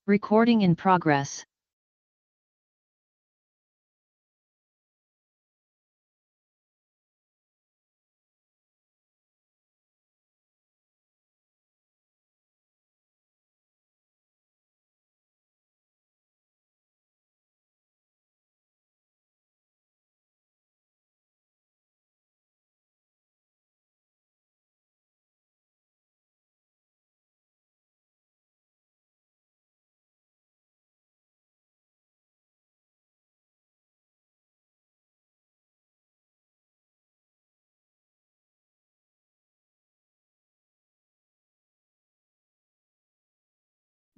Recording in progress.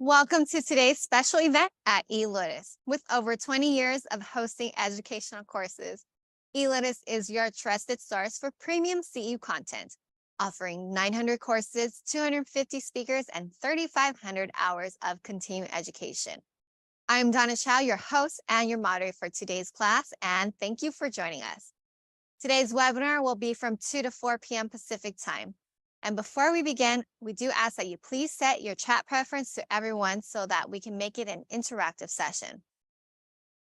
Welcome to today's special event at eLotus. With over 20 years of hosting educational courses, eLotus is your trusted source for premium CEU content, offering 900 courses, 250 speakers, and 3,500 hours of continuing education. I'm Donna Chow, your host and your moderator for today's class, and thank you for joining us. Today's webinar will be from 2 to 4 p.m. Pacific time. And before we begin, we do ask that you please set your chat preference to everyone so that we can make it an interactive session.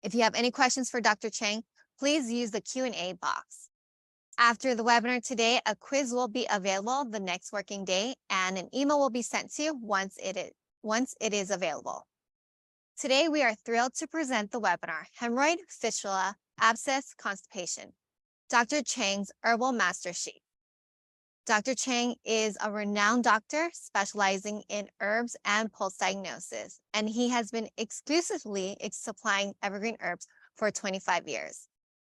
If you have any questions for Dr. Chang, please use the Q&A box. After the webinar today, a quiz will be available the next working day, and an email will be sent to you once it is available. Today, we are thrilled to present the webinar, Hemorrhoid, Fistula, Abscess, Constipation, Dr. Chang's Herbal Master Sheet. Dr. Chang is a renowned doctor specializing in herbs and pulse diagnosis, and he has been exclusively supplying evergreen herbs for 25 years.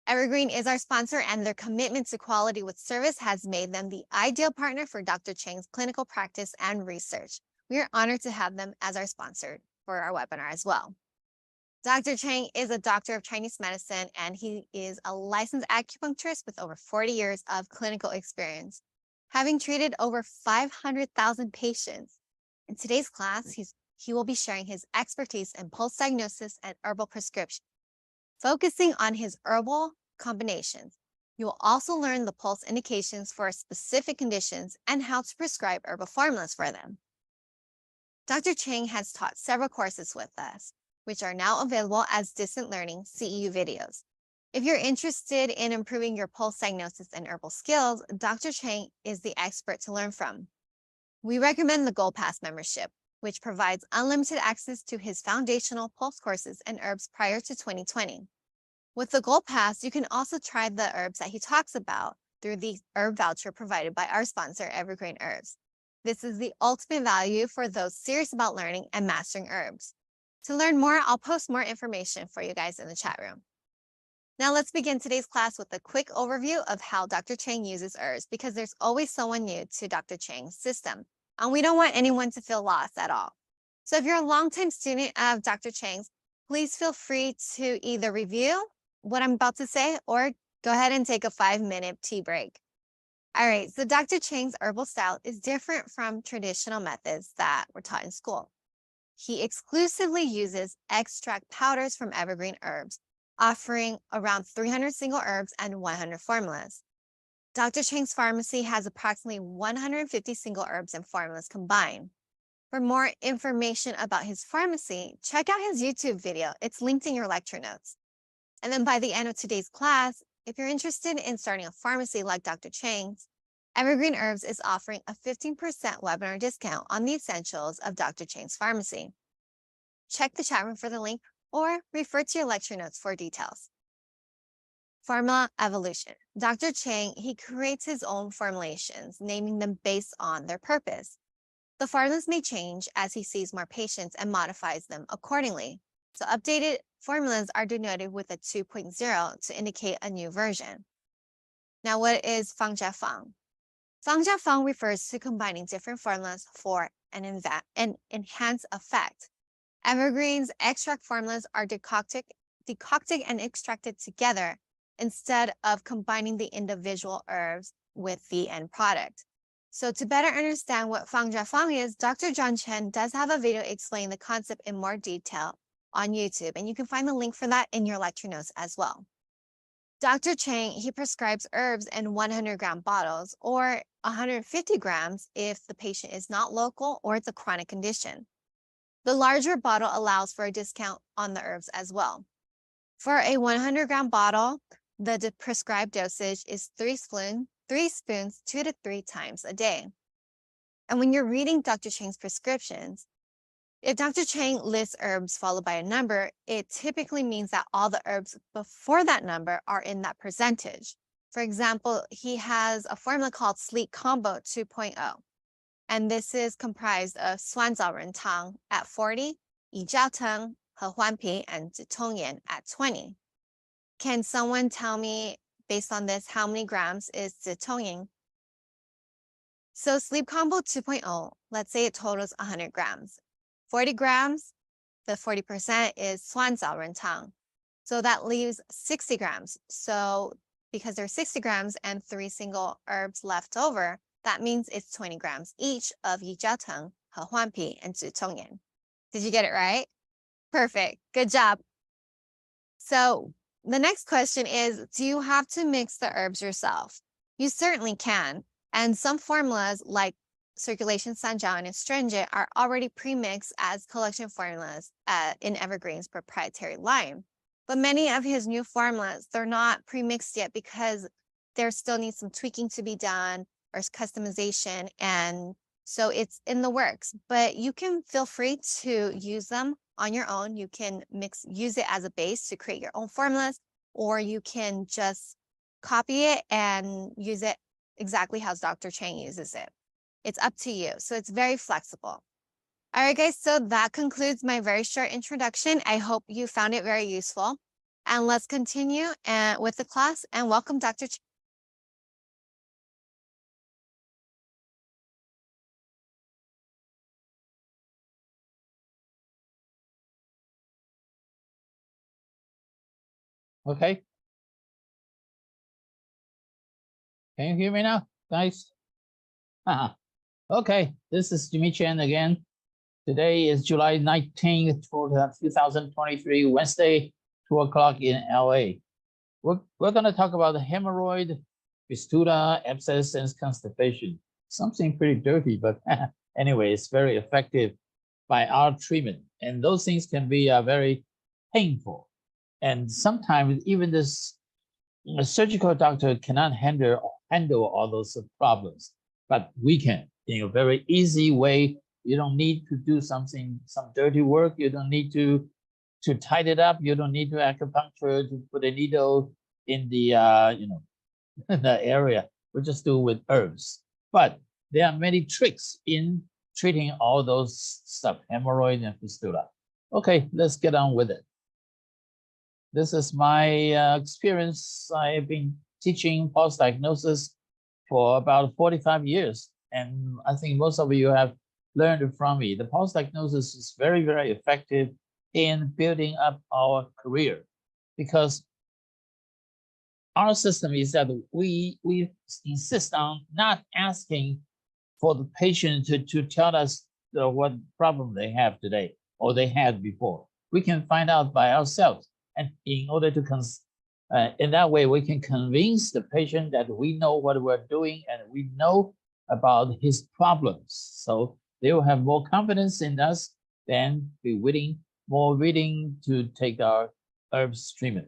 Evergreen is our sponsor, and their commitment to quality with service has made them the ideal partner for Dr. Chang's clinical practice and research. We are honored to have them as our sponsor for our webinar as well. Dr. Chang is a doctor of Chinese medicine, and he is a licensed acupuncturist with over 40 years of clinical experience, having treated over 500,000 patients. In today's class, he will be sharing his expertise in pulse diagnosis and herbal prescription, focusing on his herbal combinations. You will also learn the pulse indications for specific conditions and how to prescribe herbal formulas for them. Dr. Chang has taught several courses with us, which are now available as distant learning CEU videos. If you're interested in improving your pulse diagnosis and herbal skills, Dr. Chang is the expert to learn from. We recommend the Gold Pass membership, which provides unlimited access to his foundational pulse courses and herbs prior to 2020. With the Gold Pass, you can also try the herbs that he talks about through the herb voucher provided by our sponsor, Evergreen Herbs. This is the ultimate value for those serious about learning and mastering herbs. To learn more, I'll post more information for you guys in the chat room. Now let's begin today's class with a quick overview of how Dr. Chang uses herbs, because there's always someone new to Dr. Chang's system, and we don't want anyone to feel lost at all. So if you're a longtime student of Dr. Chang's, please feel free to either review what I'm about to say or go ahead and take a 5-minute tea break. All right, so Dr. Chang's herbal style is different from traditional methods that were taught in school. He exclusively uses extract powders from evergreen herbs, offering around 300 single herbs and 100 formulas. Dr. Chang's pharmacy has approximately 150 single herbs and formulas combined. For more information about his pharmacy, check out his YouTube video. It's linked in your lecture notes. And then by the end of today's class, if you're interested in starting a pharmacy like Dr. Chang's, Evergreen Herbs is offering a 15% webinar discount on the essentials of Dr. Chang's pharmacy. Check the chat room for the link or refer to your lecture notes for details. Formula evolution. Dr. Chang, he creates his own formulations, naming them based on their purpose. The formulas may change as he sees more patients and modifies them accordingly. So updated formulas are denoted with a 2.0 to indicate a new version. Now, what is Fang Jia Fang? Fang Jia Fang refers to combining different formulas for an enhanced effect. Evergreen's extract formulas are decocted and extracted together instead of combining the individual herbs with the end product. So to better understand what Fang Jia Fang is, Dr. John Chen does have a video explaining the concept in more detail on YouTube, and you can find the link for that in your lecture notes as well. Dr. Chang, he prescribes herbs in 100-gram bottles or 150 grams if the patient is not local or it's a chronic condition. The larger bottle allows for a discount on the herbs as well. For a 100-gram bottle, the prescribed dosage is 3 spoons 2 to 3 times a day. And when you're reading Dr. Chang's prescriptions, if Dr. Chang lists herbs followed by a number, it typically means that all the herbs before that number are in that percentage. For example, he has a formula called Sleep Combo 2.0, and this is comprised of Suanzao Rentang at 40, Yijiaoteng, Hehuanpi, and Zitongyan at 20. Can someone tell me, based on this, how many grams is Zitongyan? So Sleep Combo 2.0, let's say it totals 100 grams. 40 grams, the 40% is Suanzao Rentang. So that leaves 60 grams. So because there's 60 grams and 3 single herbs left over, that means it's 20 grams each of Yijiaoteng, Hehuanpi, and Zitongyan. Did you get it right? Perfect. Good job. So the next question is, do you have to mix the herbs yourself? You certainly can. And some formulas like Circulation Sanjiao and Astringent are already pre-mixed as collection formulas in Evergreen's proprietary line. But many of his new formulas, they're not pre-mixed yet because there still needs some tweaking to be done or customization. And so it's in the works, but you can feel free to use them on your own. You can use it as a base to create your own formulas, or you can just copy it and use it exactly how Dr. Chang uses it. It's up to you. So it's very flexible. All right, guys, so that concludes my very short introduction. I hope you found it very useful. And let's continue with the class, and welcome Dr. Chang. Okay. Can you hear me now, guys? Okay, this is Jimmy Chen again. Today is July 19th, 2023, Wednesday, 2 o'clock in LA. We're going to talk about the hemorrhoid, fistula, abscess, and constipation. Something pretty dirty, but anyway, it's very effective by our treatment. And those things can be very painful. And sometimes even this surgical doctor cannot handle all those problems, but we can in a very easy way. You don't need to do some dirty work. You don't need to tighten it up. You don't need to acupuncture to put a needle in the the area. We just do it with herbs. But there are many tricks in treating all those stuff, hemorrhoid and fistula. Okay, let's get on with it. This is my experience. I have been teaching pulse diagnosis for about 45 years, and I think most of you have learned from me. The pulse diagnosis is very, very effective in building up our career, because our system is that we insist on not asking for the patient to tell us what problem they have today or they had before. We can find out by ourselves. And in order to, in that way, we can convince the patient that we know what we're doing and we know about his problems. So they will have more confidence in us, then be more willing to take our herbs treatment.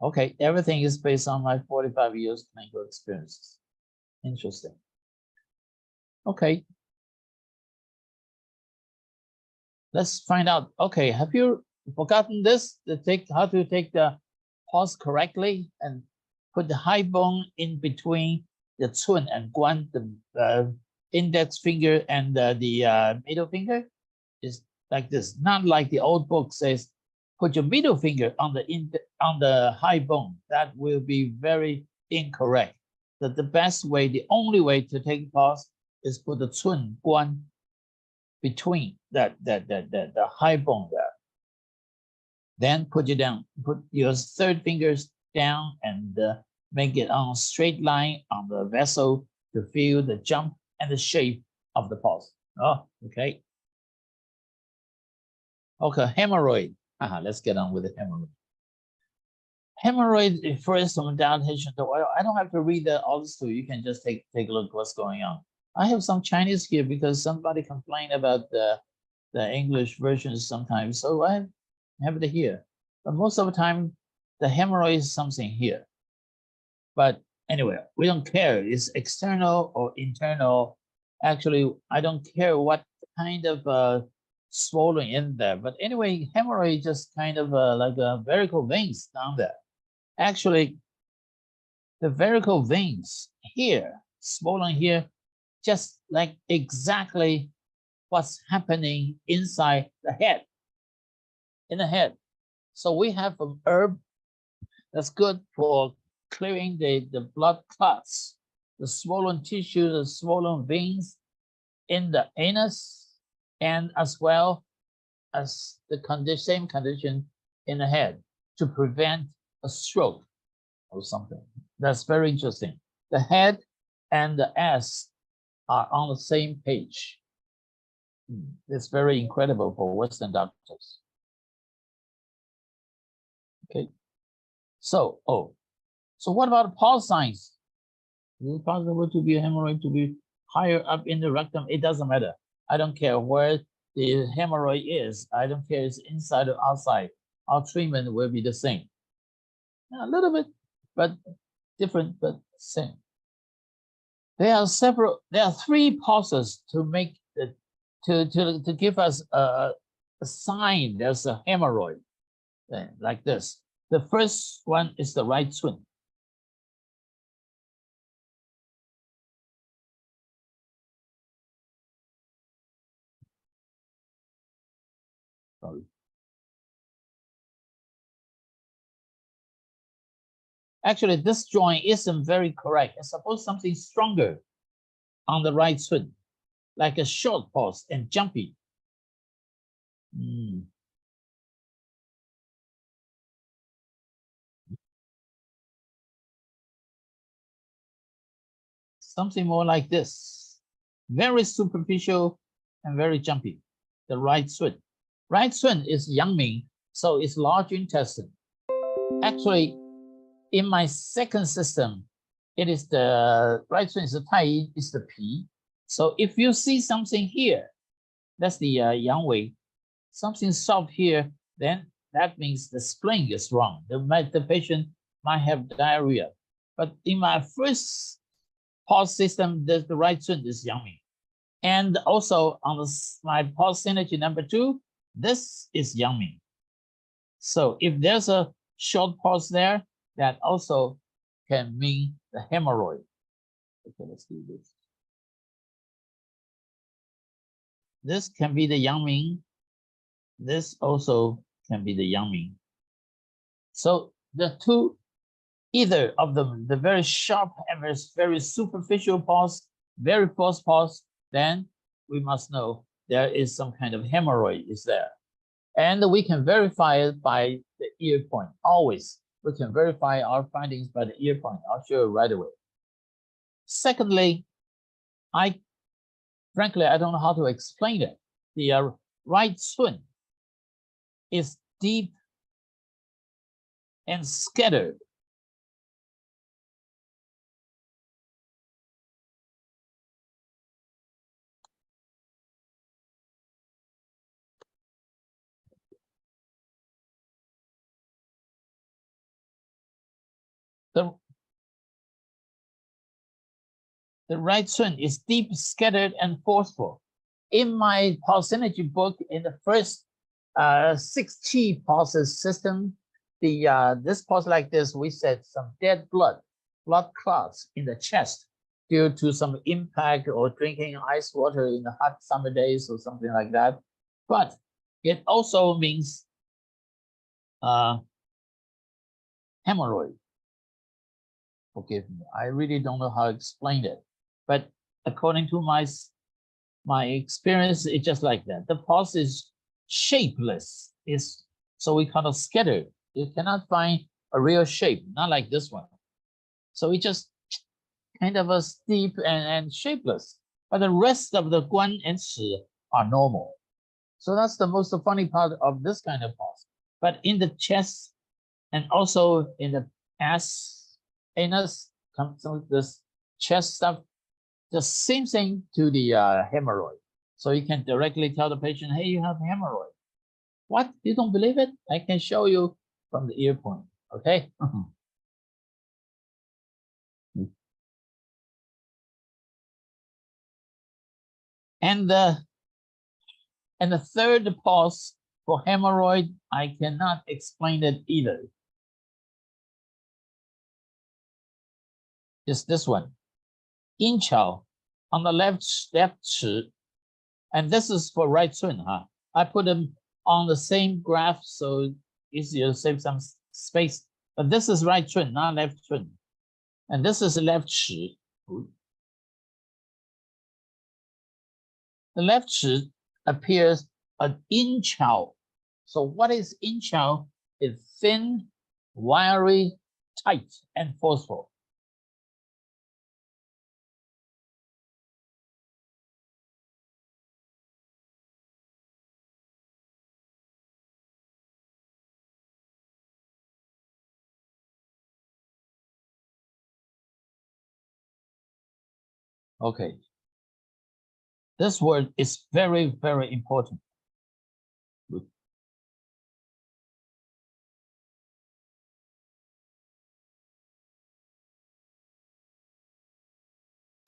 Okay, everything is based on my 45 years clinical experiences. Interesting. Okay. Let's find out. Okay, have you forgotten this? How to take the pulse correctly and put the high bone in between the cun and guan, the index finger and the middle finger? Is like this, not like the old book says, put your middle finger on the high bone. That will be very incorrect. The best way, the only way to take pulse is put the cun guan between the high bone there. Then put your third fingers down and make it on a straight line on the vessel to feel the jump and the shape of the pulse. Oh, okay. Okay, hemorrhoid. Let's get on with the hemorrhoid. Hemorrhoid refers to dilatation. I don't have to read all this to you. You can just take a look at what's going on. I have some Chinese here because somebody complained about the English versions sometimes. So I have it here. But most of the time, the hemorrhoid is something here. But anyway, we don't care. It's external or internal. Actually, I don't care what kind of swollen in there. But anyway, hemorrhoid is just kind of like a varicose veins down there. Actually, the varicose veins here, swollen here, just like exactly what's happening inside the head, in the head. So we have an herb that's good for clearing the blood clots, the swollen tissue, the swollen veins in the anus, and as well as the same condition in the head to prevent a stroke or something. That's very interesting. The head and the ass are on the same page. It's very incredible for Western doctors. Okay. So what about pulse signs? Is it possible to be a hemorrhoid to be higher up in the rectum? It doesn't matter. I don't care where the hemorrhoid is. I don't care if it's inside or outside. Our treatment will be the same. A little bit, but different, but same. There are three pulses to make the to give us a sign there's a hemorrhoid, like this. The first one is the right twin. Sorry. Actually, this joint isn't very correct. It's supposed something stronger on the right twin, like a short pulse and jumpy. Something more like this. Very superficial and very jumpy. The right twin. Right twin is Yangming, so it's large intestine. Actually, in my second system, it is the right twin is the Tai, is the Pi. So if you see something here, that's the Yang Wei, something soft here, then that means the spleen is wrong. The patient might have diarrhea. But in my first pulse system, the right twin is Yangming. And also on my pulse synergy number 2, this is Yangming. So if there's a short pulse there, that also can mean the hemorrhoid. Okay, let's do this. This can be the Yangming. This also can be the Yangming. So the two, either of them, the very sharp and very superficial pulse, very false pulse, then we must know there is some kind of hemorrhoid is there. And we can verify it by the ear point. Always, we can verify our findings by the ear point. I'll show you right away. Secondly, frankly, I don't know how to explain it. The right twin is deep and scattered. The right twin is deep, scattered, and forceful. In my pulse energy book, in the first 6 chi pulses system, this pulse like this, we said some dead blood clots in the chest due to some impact or drinking ice water in the hot summer days or something like that. But it also means hemorrhoid. Forgive me, I really don't know how to explain it. But according to my experience, it's just like that. The pulse is shapeless. So we kind of scattered. You cannot find a real shape, not like this one. So it just kind of a steep and shapeless. But the rest of the guan and shi are normal. So that's the most funny part of this kind of pulse. But in the chest and also in the anus, comes this chest stuff, the same thing to the hemorrhoid. So you can directly tell the patient, hey, you have hemorrhoid. What? You don't believe it? I can show you from the ear point. Okay. And the third pause for hemorrhoid, I cannot explain it either. It's this one. Inchao on the left chi, and this is for right chun. I put them on the same graph so easier to save some space. But this is right chun, not left chun. And this is left chi. The left chi appears an inchao. So what is inchao? It's thin, wiry, tight, and forceful. Okay. This word is very, very important.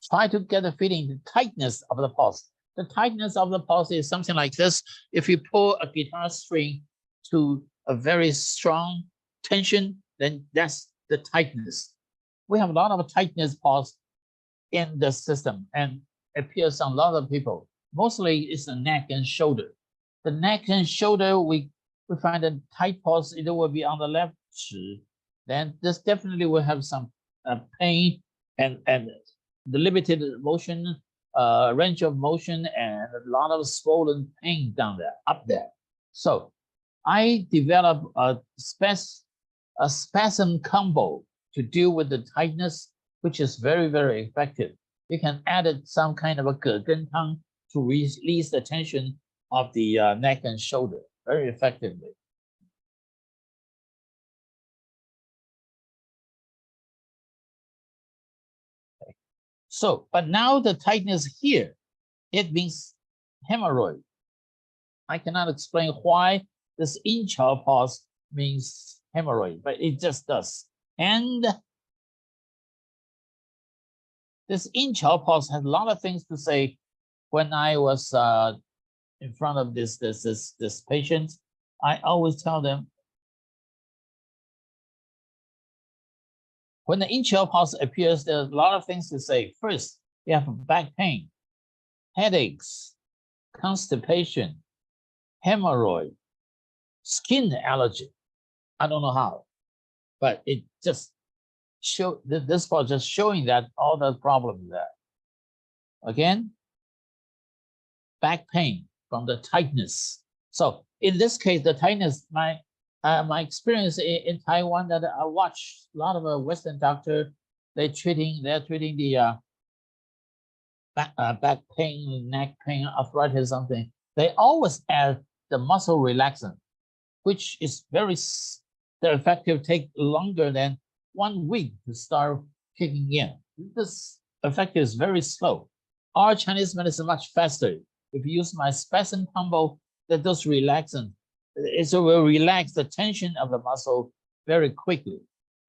Try to get a feeling, the tightness of the pulse. The tightness of the pulse is something like this. If you pull a guitar string to a very strong tension, then that's the tightness. We have a lot of tightness pulse in the system and appears on a lot of people. Mostly it's the neck and shoulder. The neck and shoulder, we find a tight pulse, it will be on the left chi. Then this definitely will have some pain and the limited motion, range of motion, and a lot of swollen pain down there, up there. So I developed a spasm combo to deal with the tightness, which is very, very effective. You can add some kind of a gegentang to release the tension of the neck and shoulder very effectively. Okay. So, but now the tightness here, it means hemorrhoid. I cannot explain why this inchao pulse means hemorrhoid, but it just does. And this inchao pulse has a lot of things to say. When I was in front of this patient, I always tell them, when the inchao pulse appears, there's a lot of things to say. First, you have back pain, headaches, constipation, hemorrhoid, skin allergy. I don't know how, but it just show this part just showing that all the problems there. Again, back pain from the tightness. So in this case, the tightness, my experience in Taiwan, that I watch a lot of Western doctor, they're treating the back pain, neck pain, arthritis, something. They always add the muscle relaxant, which is very effective, take longer than 1 week to start kicking in. This effect is very slow. Our Chinese medicine is much faster. If you use my spasm combo, that does relaxant, it will relax the tension of the muscle very quickly.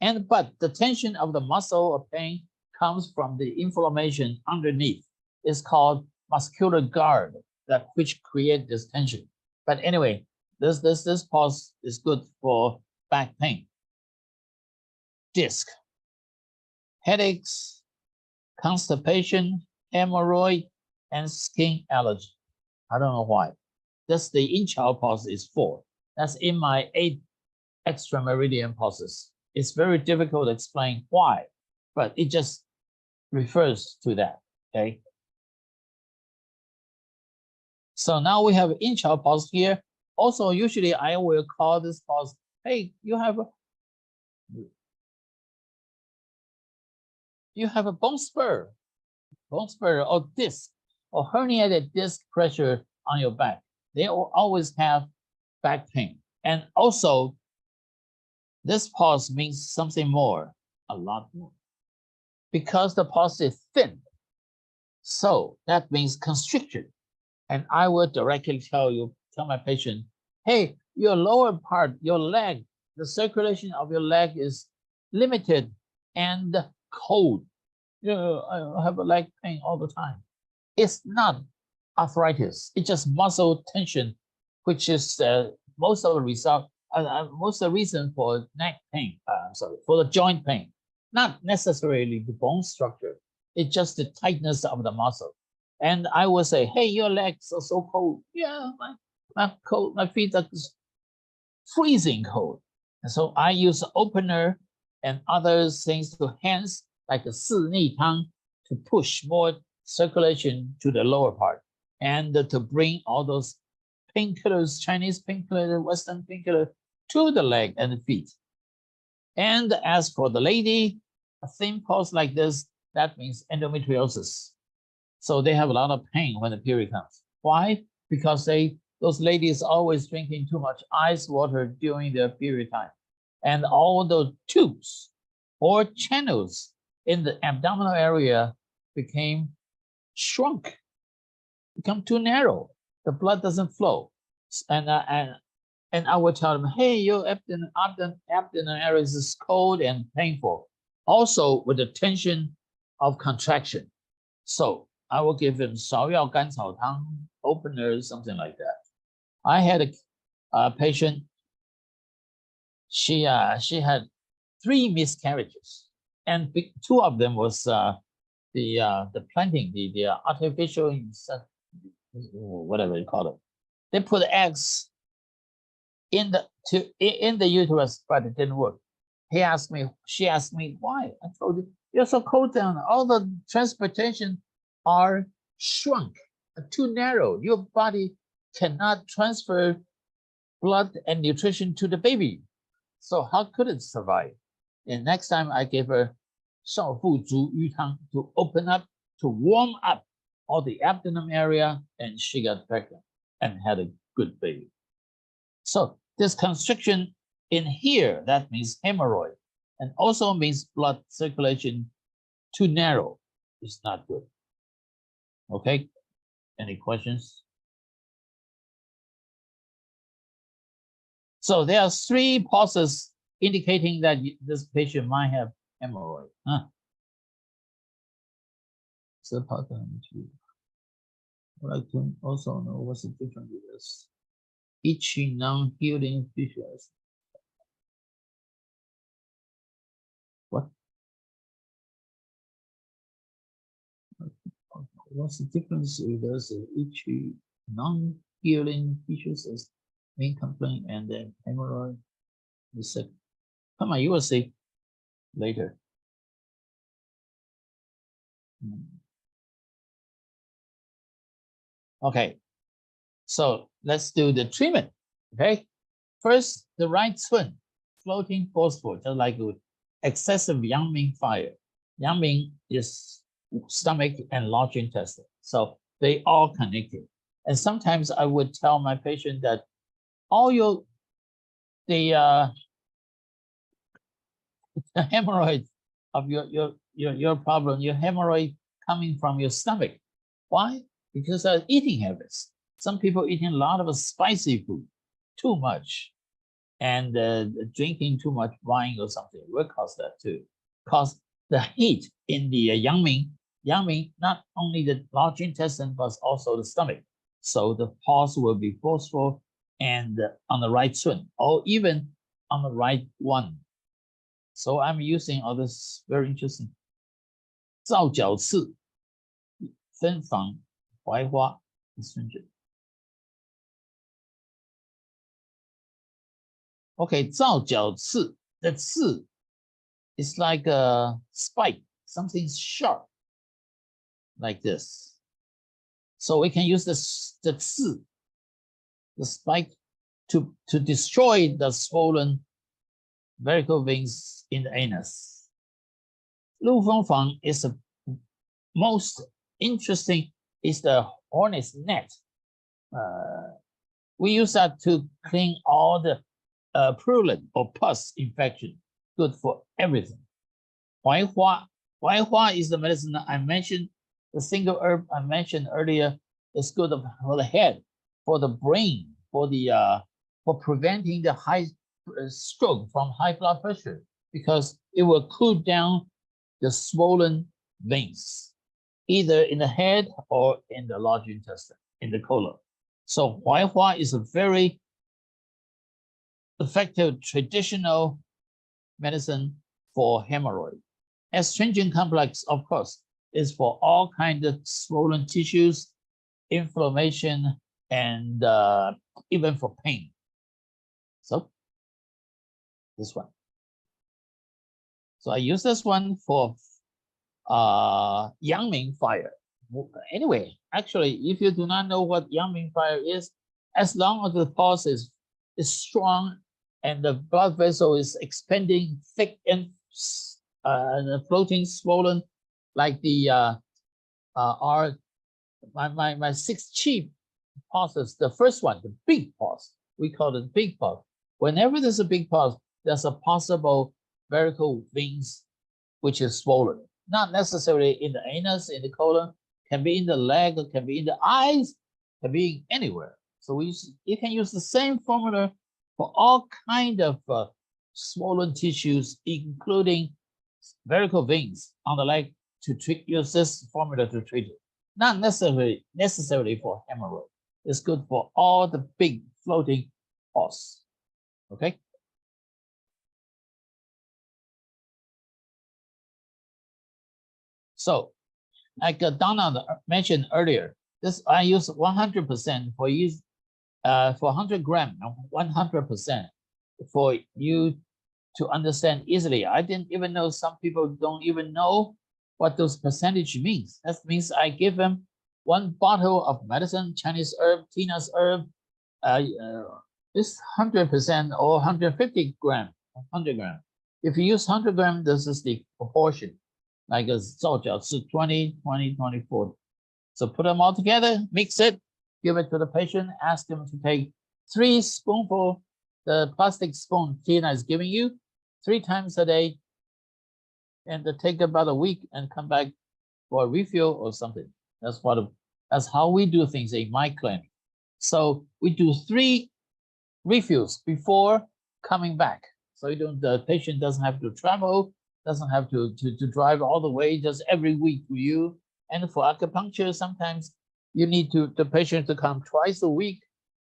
But the tension of the muscle or pain comes from the inflammation underneath. It's called muscular guard, that which create this tension. But anyway, this pulse is good for back pain, disc, headaches, constipation, hemorrhoid, and skin allergy. I don't know why. That's the inchao pulse is for. That's in my 8 extra meridian pulses. It's very difficult to explain why, but it just refers to that. Okay. So now we have inchao pulse here. Also, usually I will call this pulse, hey, you have a bone spur or disc or herniated disc pressure on your back. They will always have back pain. And also, this pulse means something more, a lot more. Because the pulse is thin, so that means constriction. And I will directly tell my patient, hey, your lower part, your leg, the circulation of your leg is limited and cold. I have a leg pain all the time. It's not arthritis. It's just muscle tension, which is most of the reason for neck pain. For the joint pain, not necessarily the bone structure. It's just the tightness of the muscle. And I will say, hey, your legs are so cold. Yeah, my feet are freezing cold. And so I use opener and other things to hands like a 四逆汤 to push more circulation to the lower part and to bring all those painkillers, Chinese painkiller, Western painkiller to the leg and the feet. And as for the lady, a thin pulse like this, that means endometriosis. So they have a lot of pain when the period comes. Why? Because those ladies always drinking too much ice water during their period time. And all those tubes or channels in the abdominal area became shrunk, become too narrow. The blood doesn't flow. And I would tell them, hey, your abdomen area is cold and painful. Also with the tension of contraction. So I will give them 芍药甘草汤, openers, something like that. I had a patient, she had 3 miscarriages, and 2 of them was the planting, the artificial, whatever you call it. They put eggs in the uterus, but it didn't work. She asked me why. I told her, you're so cold down. All the transportation are shrunk, too narrow. Your body cannot transfer blood and nutrition to the baby. So how could it survive? And next time I gave her 少妇足鱼汤 to open up, to warm up all the abdomen area, and she got pregnant and had a good baby. So this constriction in here, that means hemorrhoid, and also means blood circulation too narrow. It's not good. Okay, any questions? So there are 3 pulses indicating that this patient might have hemorrhoid. So part of it. I'd like to also know what's the difference with this. Itchy, non-healing fissures. What? What's the difference with this itchy, non-healing fissures as main complaint and then hemorrhoid? The second. Come on, you will see later. Okay, so let's do the treatment. Okay, first the right twin, floating phosphor, just like with excessive Yangming fire. Yangming is stomach and large intestine, so they all connected. And sometimes I would tell my patient that all the hemorrhoid of your problem, your hemorrhoid coming from your stomach. Why? Because of eating habits. Some people eating a lot of spicy food, too much, and drinking too much wine or something will cause that too. Cause the heat in the Yangming, not only the large intestine, but also the stomach. So the pulse will be forceful and on the right twin, or even on the right one. So I'm using all this very interesting. 皂角刺分房槐花 astringent. Okay, 皂角刺, the 刺 is like a spike, something sharp, like this. So we can use the 刺, the spike, to destroy the swollen varicose veins in the anus. 陆蜂房 is the most interesting, is the hornet's net. We use that to clean all the purulent or pus infection, good for everything. 槐花 is the medicine I mentioned, the single herb I mentioned earlier, It's good for the head, for the brain, for preventing the high stroke from high blood pressure, because it will cool down the swollen veins, either in the head or in the large intestine, in the colon. So Huaihua is a very effective traditional medicine for hemorrhoid. Astringent complex, of course, is for all kinds of swollen tissues, inflammation, and even for pain. So this one. So I use this one for Yangming fire. Anyway, actually, if you do not know what Yangming fire is, as long as the pulse is strong and the blood vessel is expanding, thick and floating, swollen, like the my 6 chief pulses. The first one, the big pulse, we call it big pulse. Whenever there's a big pulse, there's a possible varicose veins which is swollen. Not necessarily in the anus, in the colon, can be in the leg, can be in the eyes, can be anywhere. So you can use the same formula for all kind of swollen tissues, including varicose veins on the leg, to use this formula to treat it. Not necessarily for hemorrhoid. It's good for all the big floating pulse. Okay. So, like Donna mentioned earlier, this I use 100% for use for 100 grams, 100% for you to understand easily. I didn't even know, some people don't even know what those percentage means. That means I give them 1 bottle of medicine, Chinese herb, Tina's herb, this 100% or 150 grams, 100 grams. If you use 100 grams, this is the proportion, like a 20, 20, 20, 40. So put them all together, mix it, give it to the patient, ask them to take 3 spoonfuls, the plastic spoon Tina is giving you, 3 times a day, and take about a week and come back for a refill or something. That's how we do things in my clinic. So we do 3 refills before coming back. So the patient doesn't have to travel, doesn't have to drive all the way just every week to you. And for acupuncture, sometimes you need the patient to come twice a week.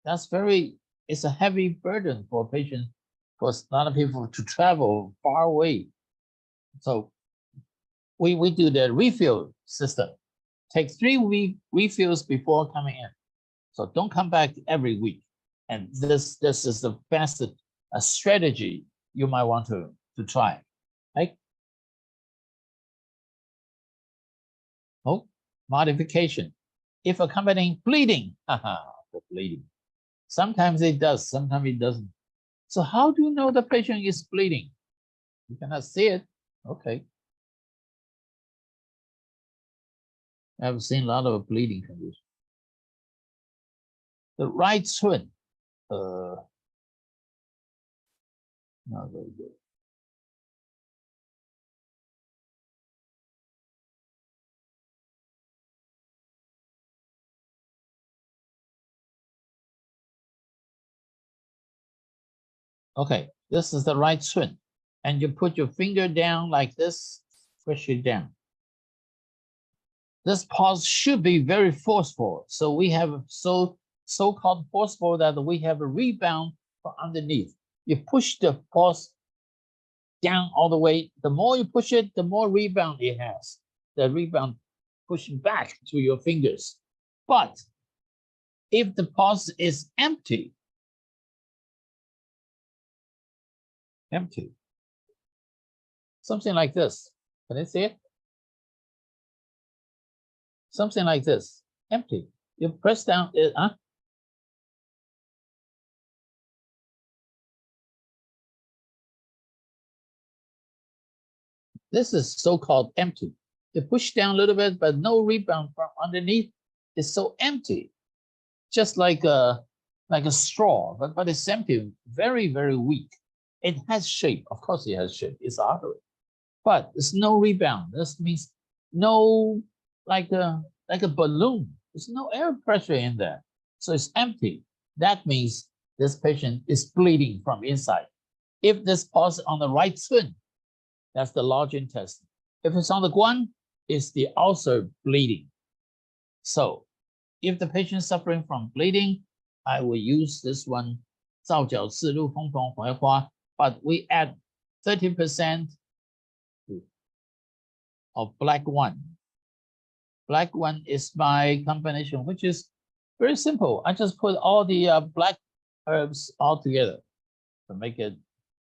It's a heavy burden for a patient, for a lot of people to travel far away. So we do the refill system. Take 3 refills before coming in. So don't come back every week. And this is the best strategy you might want to try. Right? Oh, modification. If accompanying bleeding, the bleeding. Sometimes it does, sometimes it doesn't. So how do you know the patient is bleeding? You cannot see it. Okay. I've seen a lot of bleeding conditions. The right twin. Not very good. Okay, this is the right twin. And you put your finger down like this, push it down. This pulse should be very forceful. So we have so-called forceful that we have a rebound from underneath. You push the pulse down all the way. The more you push it, the more rebound it has. The rebound pushing back to your fingers. But if the pulse is empty, something like this. Can you see it? Something like this, empty. You press down it, This is so-called empty. You push down a little bit, but no rebound from underneath. It's so empty, just like a straw, but it's empty, very, very weak. It has shape, of course it has shape, it's artery, but there's no rebound. This means no, like a balloon. There's no air pressure in there. So it's empty. That means this patient is bleeding from inside. If this pulse on the right swing, that's the large intestine. If it's on the guan, it's the ulcer bleeding. So if the patient is suffering from bleeding, I will use this one, 皂角刺入风蓬槐花, but we add 30% of black one. Black one is my combination, which is very simple. I just put all the black herbs all together to make it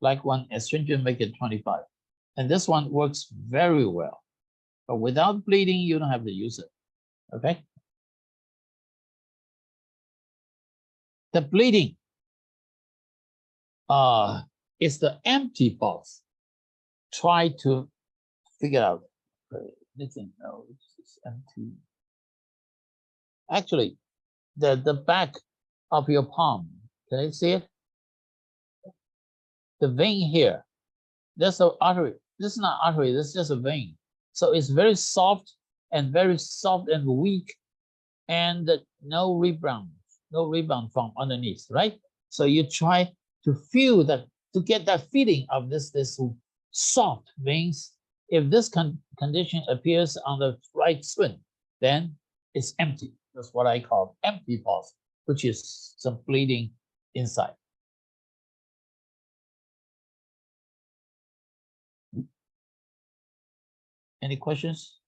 black one astringent, make it 25. And this one works very well. But without bleeding, you don't have to use it. Okay? The bleeding is the empty pulse. Try to figure out. Listen, no, it's empty. Actually, the back of your palm, can you see it? The vein here, that's an artery. This is not artery, this is just a vein. So it's very soft and weak, and no rebound from underneath, right? So you try to feel that, to get that feeling of this soft veins. If this condition appears on the right swing, then it's empty. That's what I call empty pulse, which is some bleeding inside. Any questions?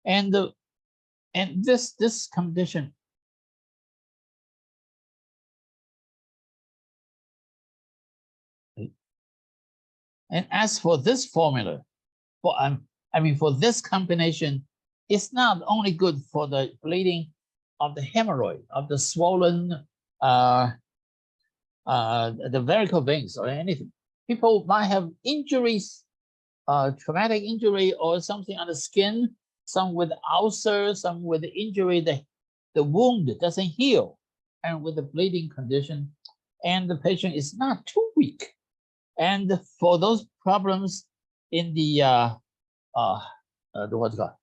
And this condition, and as for this formula, for this combination, it's not only good for the bleeding of the hemorrhoid, of the swollen, the varicose veins or anything. People might have injuries, traumatic injury or something on the skin, some with ulcers, some with injury, the wound doesn't heal, and with the bleeding condition, and the patient is not too weak. And for those problems in the what's it called?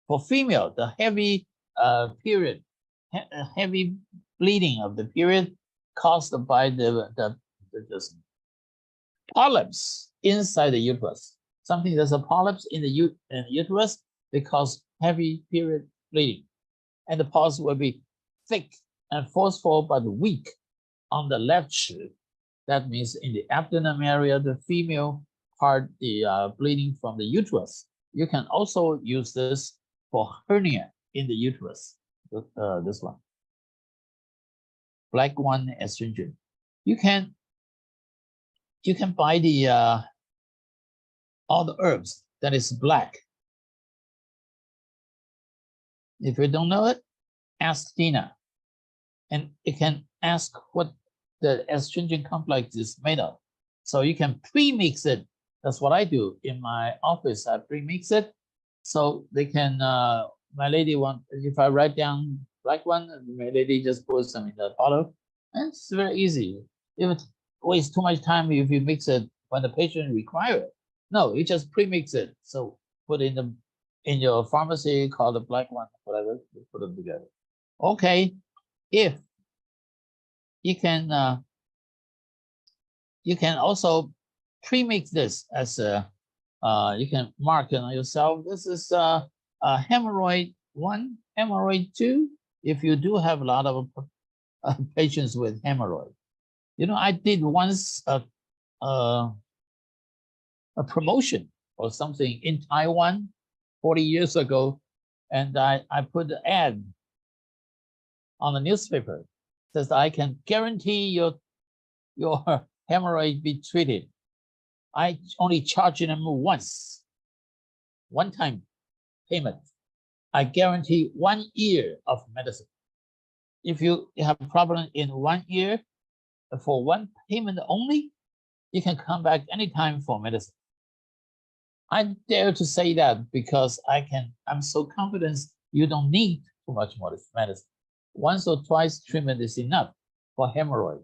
For female, the heavy period, heavy bleeding of the period caused by the polyps inside the uterus. Something that's a polyps in the uterus, they cause heavy period bleeding. And the pulse will be thick and forceful but weak on the left shift. That means in the abdomen area, the female part, the bleeding from the uterus. You can also use this for hernia in the uterus, this one. Black one astringent. You can buy the all the herbs that is black. If you don't know it, ask Tina, and you can ask what the astringent complex is made of. So you can pre-mix it. That's what I do in my office. I pre-mix it, so they can. My lady if I write down black one, my lady just puts them in the bottle, and it's very easy. If it wastes too much time if you mix it when the patient requires it. No, you just pre-mix it. So put in your pharmacy, call the black one, whatever, you put them together. Okay, if you can also pre-mix this as a you can mark it on yourself. This is hemorrhoid 1, hemorrhoid 2. If you do have a lot of patients with hemorrhoid, I did once a promotion or something in Taiwan 40 years ago, and I put an ad on the newspaper. It says I can guarantee your hemorrhoid be treated. I only charge them once, one-time payment. I guarantee 1 year of medicine. If you have a problem in 1 year, for one payment only, you can come back anytime for medicine. I dare to say that because I'm so confident you don't need too much more medicine. Once or twice treatment is enough for hemorrhoid.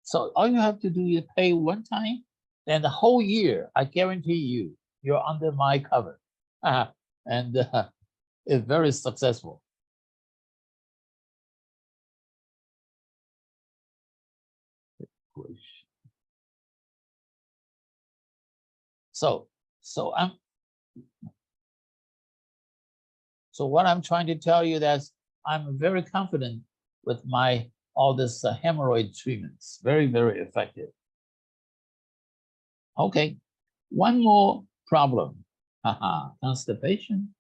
So all you have to do is pay one time, then the whole year, I guarantee you, you're under my cover. And it's very successful. So what I'm trying to tell you that I'm very confident with my all this hemorrhoid treatments. Very, very effective. Okay, one more problem. Constipation.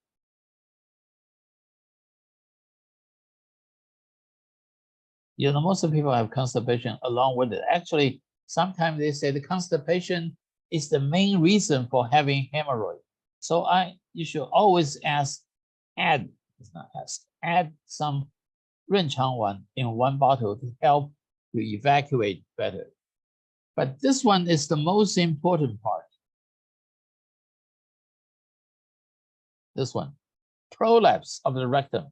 You know, most of the people have constipation along with it. Actually, sometimes they say the constipation is the main reason for having hemorrhoid. So you should always add some 润肠丸 in one bottle to help to evacuate better. But this one is the most important part. This one, prolapse of the rectum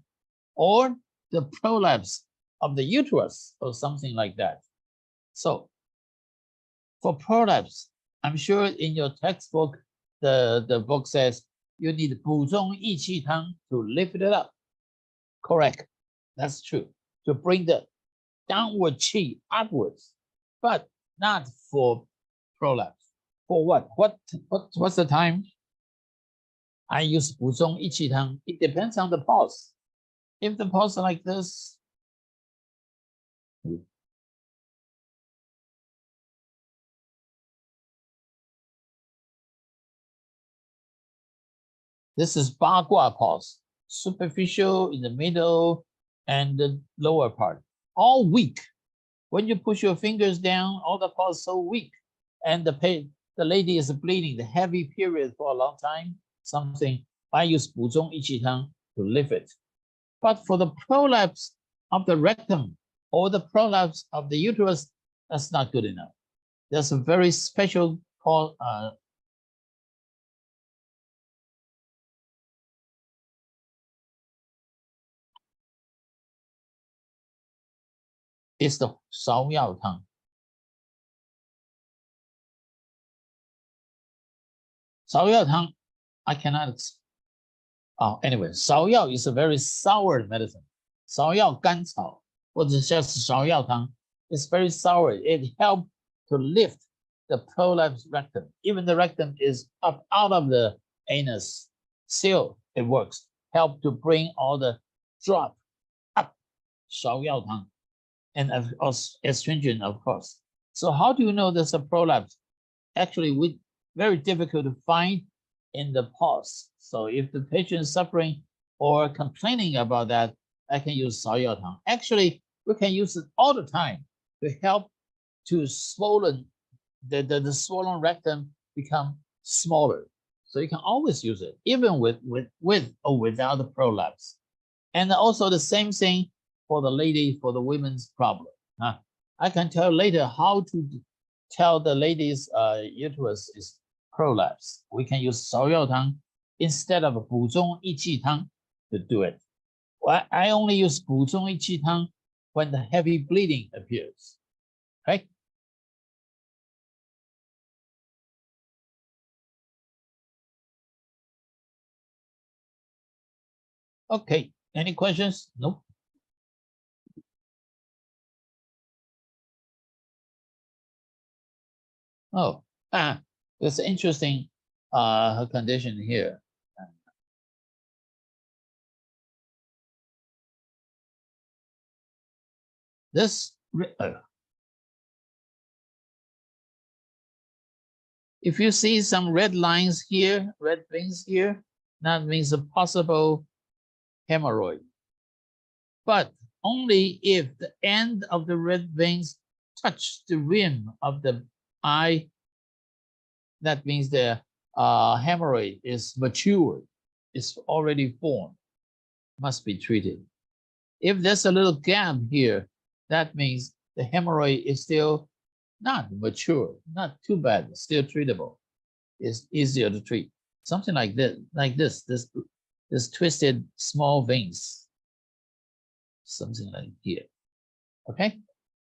or the prolapse of the uterus or something like that. So for prolapse, I'm sure in your textbook, the book says you need 补中益气汤 to lift it up. Correct. That's true. To bring the downward qi upwards, but not for prolapse. For what? What's the time? I use 补中益气汤. It depends on the pulse. If the pulse is like this, this is 八卦 pulse, superficial, in the middle, and the lower part, all weak. When you push your fingers down, all the pulse so weak, and the lady is bleeding, the heavy period for a long time, something, I use 补中益气汤 to lift it. But for the prolapse of the rectum or the prolapse of the uterus, that's not good enough. There's a very special called it's the 芍药汤. I cannot. Anyway, 芍药 is a very sour medicine. 芍药甘草 or just 芍药汤 is very sour. It helps to lift the prolapse rectum. Even the rectum is up out of the anus. Still, it works. Help to bring all the drop up. 芍药汤. And astringent, of course. So how do you know there's a prolapse? Actually, very difficult to find in the pulse. So if the patient is suffering or complaining about that, I can use 芍药汤. Actually, we can use it all the time to help to swollen the swollen rectum become smaller. So you can always use it, even with or without the prolapse. And also the same thing for the lady, for the women's problem. I can tell later how to tell the lady's uterus is prolapse. We can use 芍药汤 instead of 补中益气汤 to do it. I only use 补中益气汤 when the heavy bleeding appears. Okay? Okay, any questions? Nope. Oh, it's interesting condition here. This, if you see some red lines here, red veins here, that means a possible hemorrhoid. But only if the end of the red veins touch the rim of the eye, that means the hemorrhoid is mature, it's already formed, must be treated. If there's a little gap here, that means the hemorrhoid is still not mature, not too bad, still treatable. It's easier to treat. Something like this, this twisted small veins, something like here. Okay,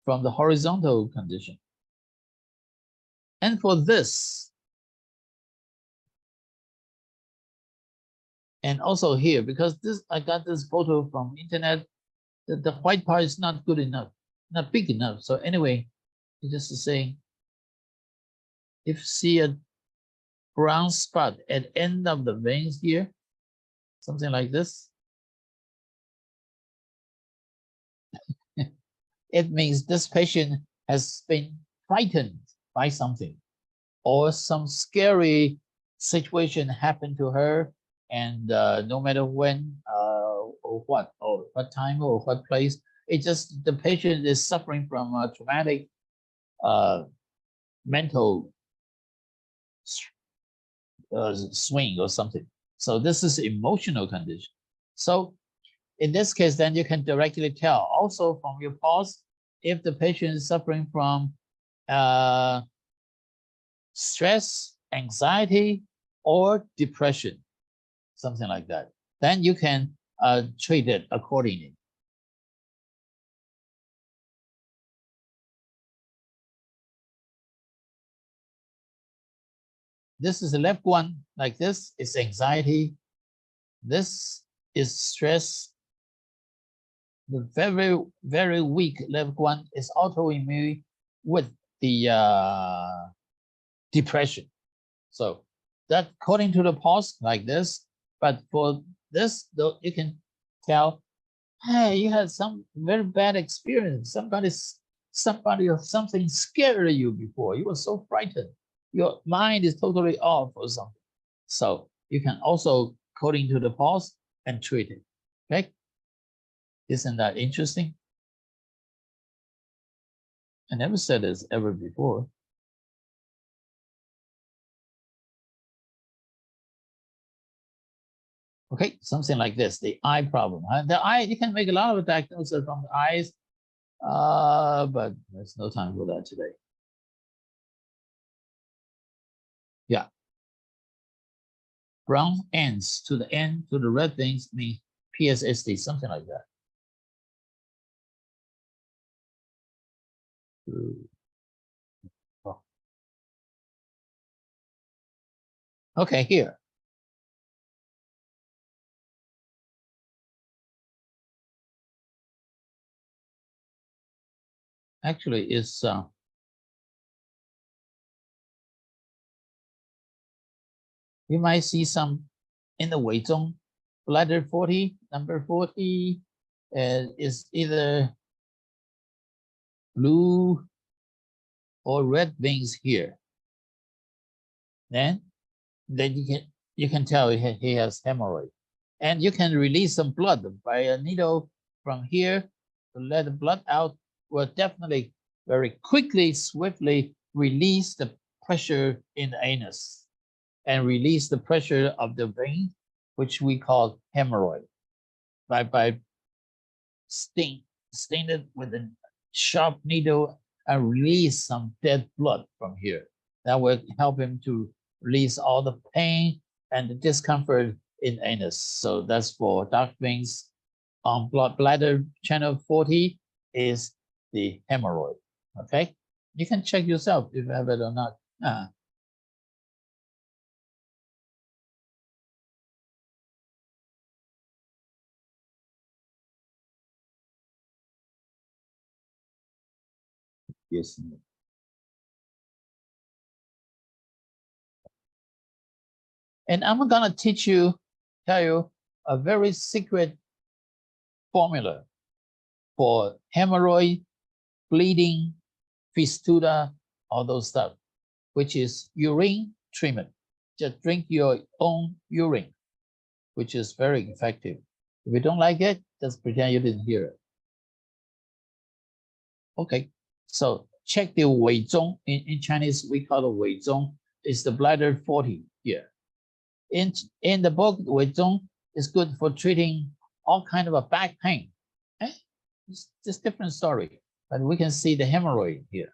from the horizontal condition. And for this, and also here, because this, I got this photo from internet, the white part is not good enough, not big enough. So anyway, it's just to say, if you see a brown spot at end of the veins here, something like this, it means this patient has been frightened by something, or some scary situation happened to her, and no matter when or what time or what place, it just, the patient is suffering from a traumatic mental swing or something. So this is emotional condition. So in this case, then you can directly tell also from your pulse if the patient is suffering from stress, anxiety, or depression, something like that. Then you can treat it accordingly. This is the left one, like this is anxiety. This is stress. The very, very weak left one is autoimmune with the depression. So that according to the pulse like this, but for this, though, you can tell, hey, you had some very bad experience. Somebody or something scared you before. You were so frightened. Your mind is totally off or something. So you can also, according to the pulse, and treat it. Okay? Isn't that interesting? I never said this ever before. Okay, something like this, the eye problem. The eye, you can make a lot of diagnoses from the eyes, but there's no time for that today. Yeah. Brown ends to the end, to the red things mean PSSD, something like that. Okay, here. Actually, it's you might see some in the Weizhong, bladder 40, number 40, is either blue or red veins here. Then you can tell he has hemorrhoid, and you can release some blood by a needle from here to let the blood out. Will definitely very quickly, swiftly release the pressure in the anus and release the pressure of the vein, which we call hemorrhoid, by sting it with a sharp needle and release some dead blood from here. That will help him to release all the pain and the discomfort in anus. So that's for dark veins. On bladder channel 40 is the hemorrhoid. Okay, you can check yourself if you have it or not. Yes. And I'm gonna tell you a very secret formula for hemorrhoid, bleeding, fistula, all those stuff, which is urine treatment. Just drink your own urine, which is very effective. If you don't like it, just pretend you didn't hear it. Okay, so check the Weizhong. In Chinese, we call it Weizhong. It's the bladder 40 here. In the book, Weizhong is good for treating all kind of a back pain. It's just different story, but we can see the hemorrhoid here.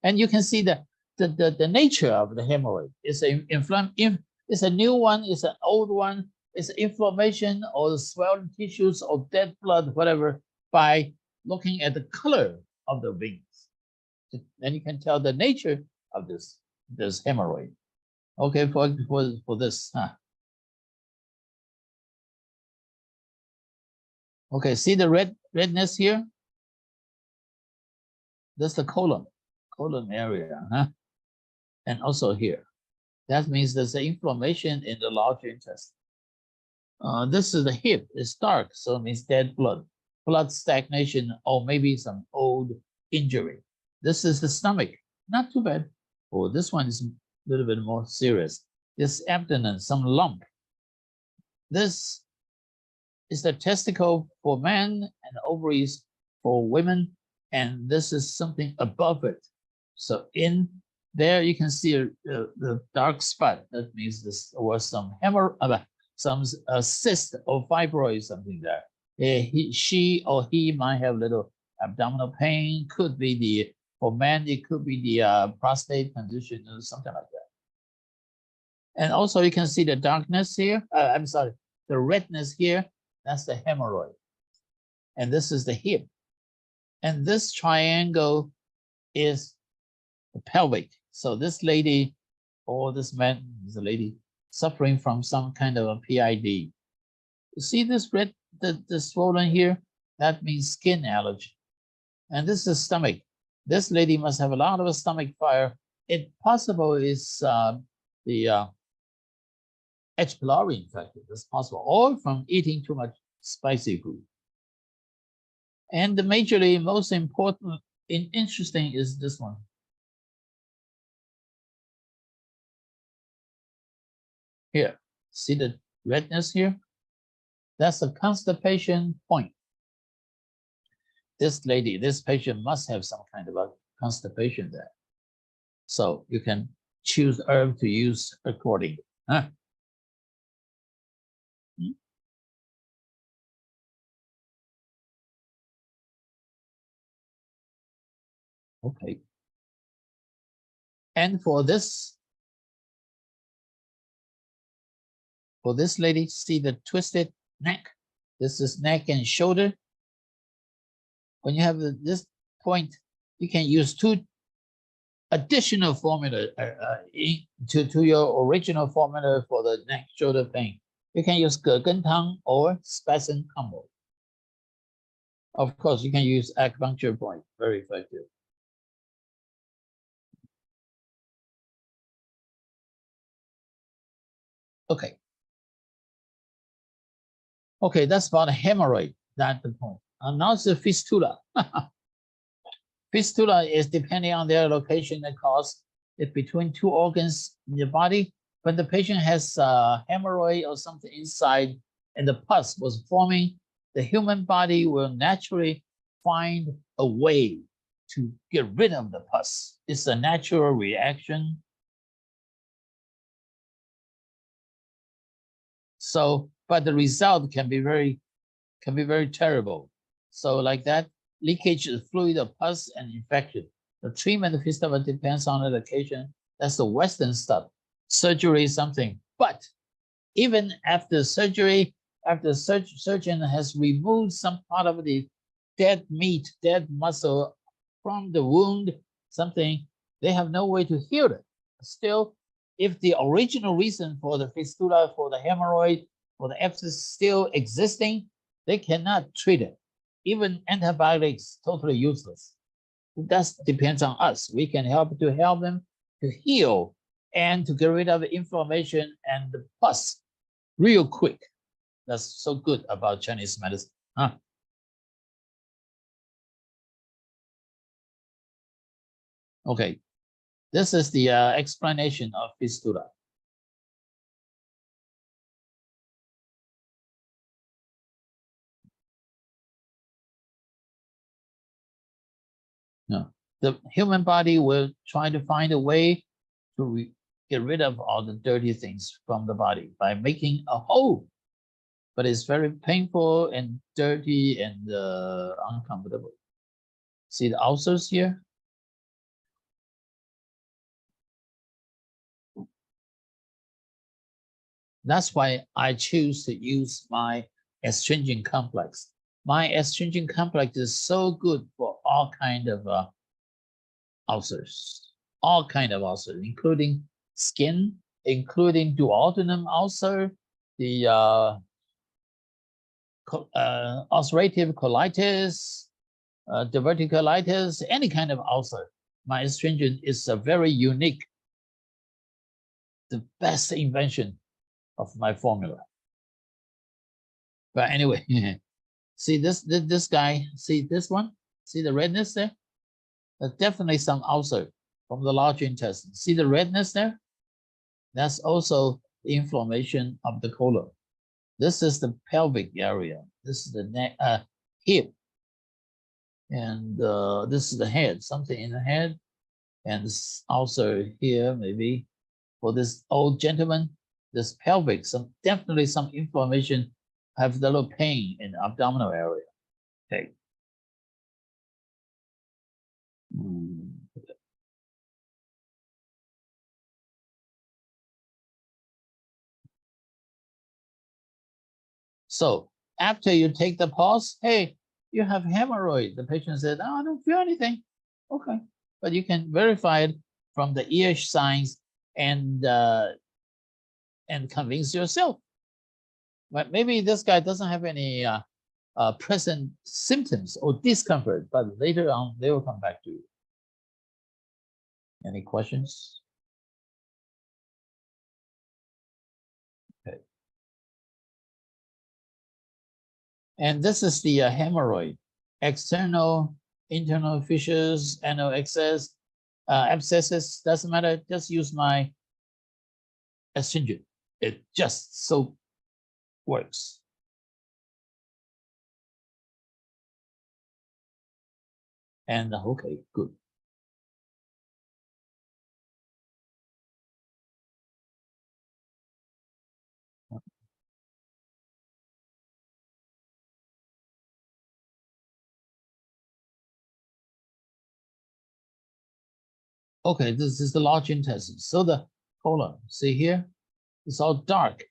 And you can see the nature of the hemorrhoid. It's it's a new one, it's an old one, it's inflammation or swollen tissues or dead blood, whatever, by looking at the color of the veins. Then you can tell the nature of this hemorrhoid. Okay, for this, huh? Okay, see the redness here? That's the colon area, huh? And also here. That means there's an inflammation in the large intestine. This is the hip, it's dark, so it means dead blood stagnation, or maybe some old injury. This is the stomach, not too bad. Oh, this one is a little bit more serious. This abdomen, some lump. This is the testicle for men and ovaries for women, and this is something above it. So in there you can see the dark spot. That means this was some cyst or fibroid, something there. She or he might have little abdominal pain. Could be for men, it could be the prostate condition or something like that. And also you can see the darkness here. I'm sorry, the redness here. That's the hemorrhoid. And this is the hip. And this triangle is the pelvic. So this lady or this man is a lady suffering from some kind of a PID. You see this red, the swollen here? That means skin allergy. And this is stomach. This lady must have a lot of stomach fire. It possible is the H. pylori infection. That's possible, or from eating too much spicy food. And the majorly most important and interesting is this one. Here, see the redness here? That's a constipation point. This lady, this patient must have some kind of a constipation there. So you can choose herb to use accordingly. Huh? Okay. And for this lady, see the twisted neck? This is neck and shoulder. When you have this point, you can use two additional formula to your original formula for the neck shoulder pain. You can use Tang or Spasm combo. Of course, you can use acupuncture point, very effective. Okay. Okay, that's about a hemorrhoid. That's the point. And now it's a fistula. Fistula is depending on their location and cause. It's between two organs in the body. When the patient has a hemorrhoid or something inside and the pus was forming, the human body will naturally find a way to get rid of the pus. It's a natural reaction. So, but the result can be very terrible. So like that, leakage of fluid of pus and infection. The treatment of fistula depends on the location. That's the Western stuff. Surgery is something. But even after surgery, after surgeon has removed some part of the dead meat, dead muscle from the wound, something, they have no way to heal it. Still, if the original reason for the fistula, for the hemorrhoid, for the abscess still existing, they cannot treat it. Even antibiotics, totally useless. That depends on us. We can help them to heal and to get rid of the inflammation and the pus real quick. That's so good about Chinese medicine. Huh? Okay, this is the explanation of fistula. No, the human body will try to find a way to get rid of all the dirty things from the body by making a hole. But it's very painful and dirty and uncomfortable. See the ulcers here? That's why I choose to use my astringent complex. My astringent complex is so good for all kind of ulcers, including skin, including duodenum ulcer, the ulcerative colitis, diverticulitis, any kind of ulcer. My astringent is a very unique, the best invention of my formula. But anyway, see this guy, see this one, see the redness there? There's definitely some ulcer from the large intestine. See the redness there? That's also the inflammation of the colon. This is the pelvic area. This is the neck, hip, and this is the head. Something in the head, and this ulcer here maybe for this old gentleman. This pelvic, definitely some inflammation. Have the little pain in the abdominal area. Okay. So after you take the pulse, hey, you have hemorrhoid. The patient said, oh, I don't feel anything. Okay, but you can verify it from the ear signs and convince yourself. But maybe this guy doesn't have any present symptoms or discomfort, but later on they will come back to you. Any questions? Okay. And this is the hemorrhoid, external, internal fissures, anal excess, abscesses, doesn't matter, just use my astringent. It just so works. And okay, good. Okay, this is the large intestine. So the colon, see here, it's all dark.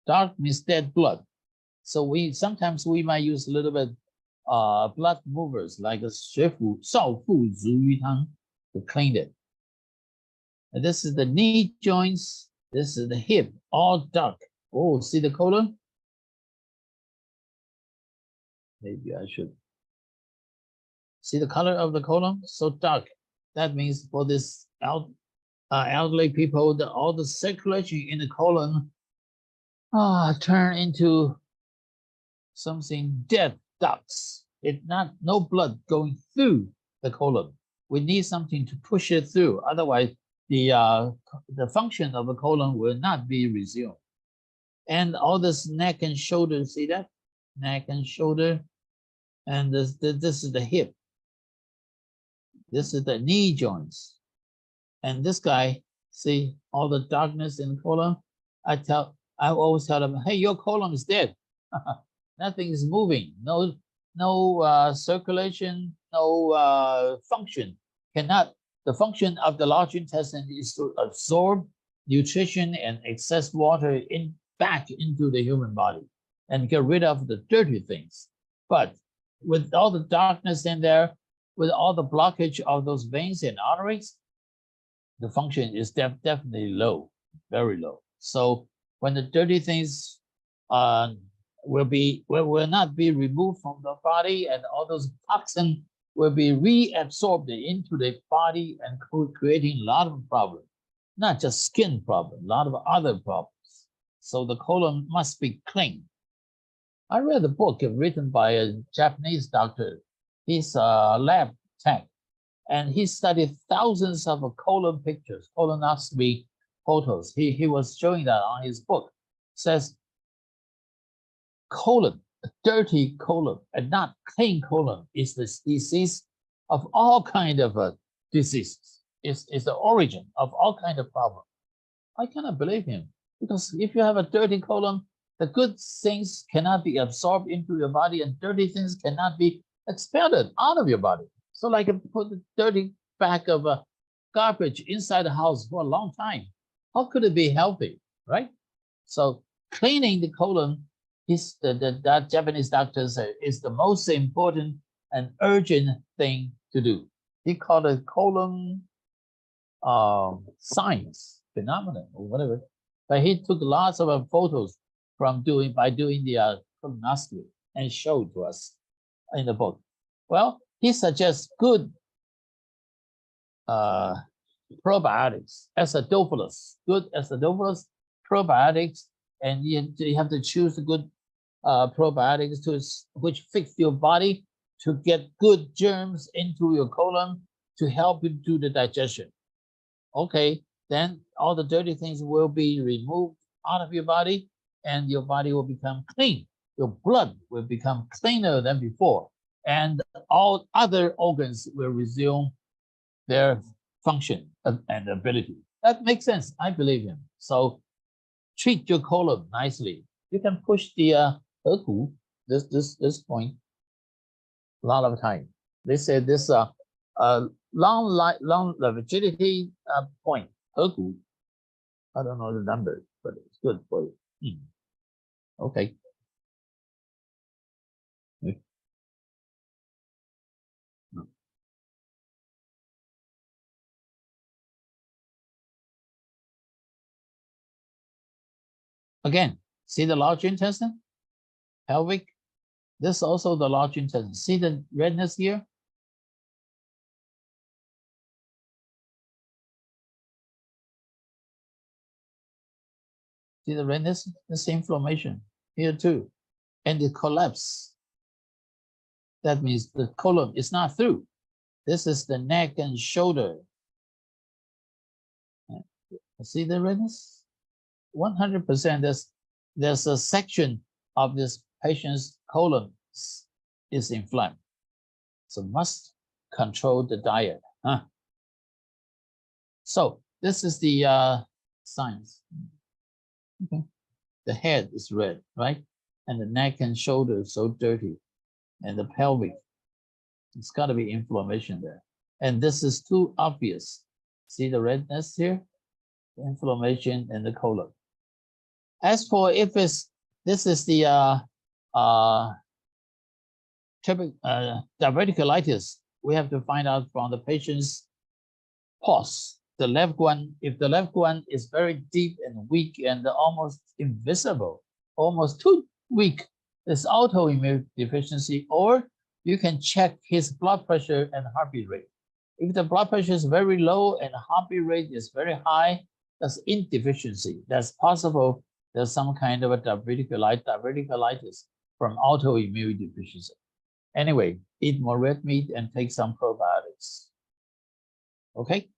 Dark means dead blood. So sometimes we might use a little bit blood movers like a 水腐少妇足鱼汤 to clean it. And this is the knee joints. This is the hip, all dark. Oh, see the colon? Maybe I should. See the color of the colon? So dark. That means for this elderly people, all the circulation in the colon turn into something dead ducts. No blood going through the colon. We need something to push it through. Otherwise, the function of the colon will not be resumed. And all this neck and shoulder, see that? Neck and shoulder. And this is the hip. This is the knee joints. And this guy, see all the darkness in the colon? I always tell them, hey, your colon is dead. Nothing is moving. No circulation, no function. The function of the large intestine is to absorb nutrition and excess water back into the human body and get rid of the dirty things. But with all the darkness in there, with all the blockage of those veins and arteries, the function is definitely low, very low. So when the dirty things will not be removed from the body, and all those toxins will be reabsorbed into the body and creating a lot of problems, not just skin problems, a lot of other problems. So the colon must be clean. I read a book written by a Japanese doctor. He's a lab tech, and he studied thousands of colon pictures, colonoscopy photos. He was showing that on his book. Says colon, a dirty colon, and not clean colon is the disease of all kind of diseases. It's the origin of all kind of problems. I cannot believe him, because if you have a dirty colon, the good things cannot be absorbed into your body, and dirty things cannot be expelled out of your body. So like put the dirty bag of garbage inside the house for a long time. How could it be healthy, right? So cleaning the colon that Japanese doctor said is the most important and urgent thing to do. He called it colon science phenomenon or whatever. But he took lots of photos from doing the colonoscopy and showed to us in the book. Well, he suggests good probiotics, good acidophilus probiotics, and you have to choose good probiotics which fix your body to get good germs into your colon to help you do the digestion. Okay, then all the dirty things will be removed out of your body and your body will become clean. Your blood will become cleaner than before, and all other organs will resume their function and ability. That makes sense. I believe him. So treat your colon nicely. You can push the herku, this point, a lot of time. They say this long longevity point, herku. I don't know the number, but it's good for you. Okay. Again, see the large intestine, pelvic. This is also the large intestine. See the redness here? See the redness? This inflammation here too. And the collapse. That means the colon is not through. This is the neck and shoulder. See the redness? 100%. There's a section of this patient's colon is inflamed. So must control the diet. Huh? So this is the signs. Okay. The head is red, right? And the neck and shoulder is so dirty. And the pelvic, it's got to be inflammation there. And this is too obvious. See the redness here? The inflammation in the colon. As for if this is the diverticulitis, we have to find out from the patient's pulse. The left one, if the left one is very deep and weak and almost invisible, almost too weak, it's autoimmune deficiency, or you can check his blood pressure and heartbeat rate. If the blood pressure is very low and heartbeat rate is very high, that's insufficiency. That's possible. There's some kind of a diverticulitis from autoimmune deficiency. Anyway, eat more red meat and take some probiotics. Okay?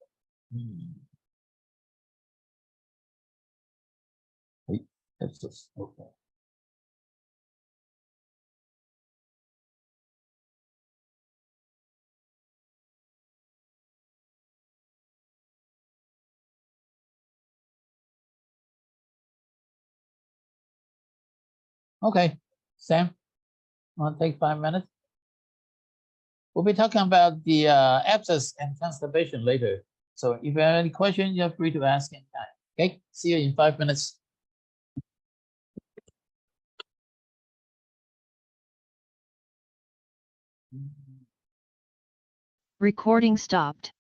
That's just okay. Okay, Sam, want to take 5 minutes? We'll be talking about the abscess and constipation later. So if you have any questions, you're free to ask in time. Okay, see you in 5 minutes. Recording stopped.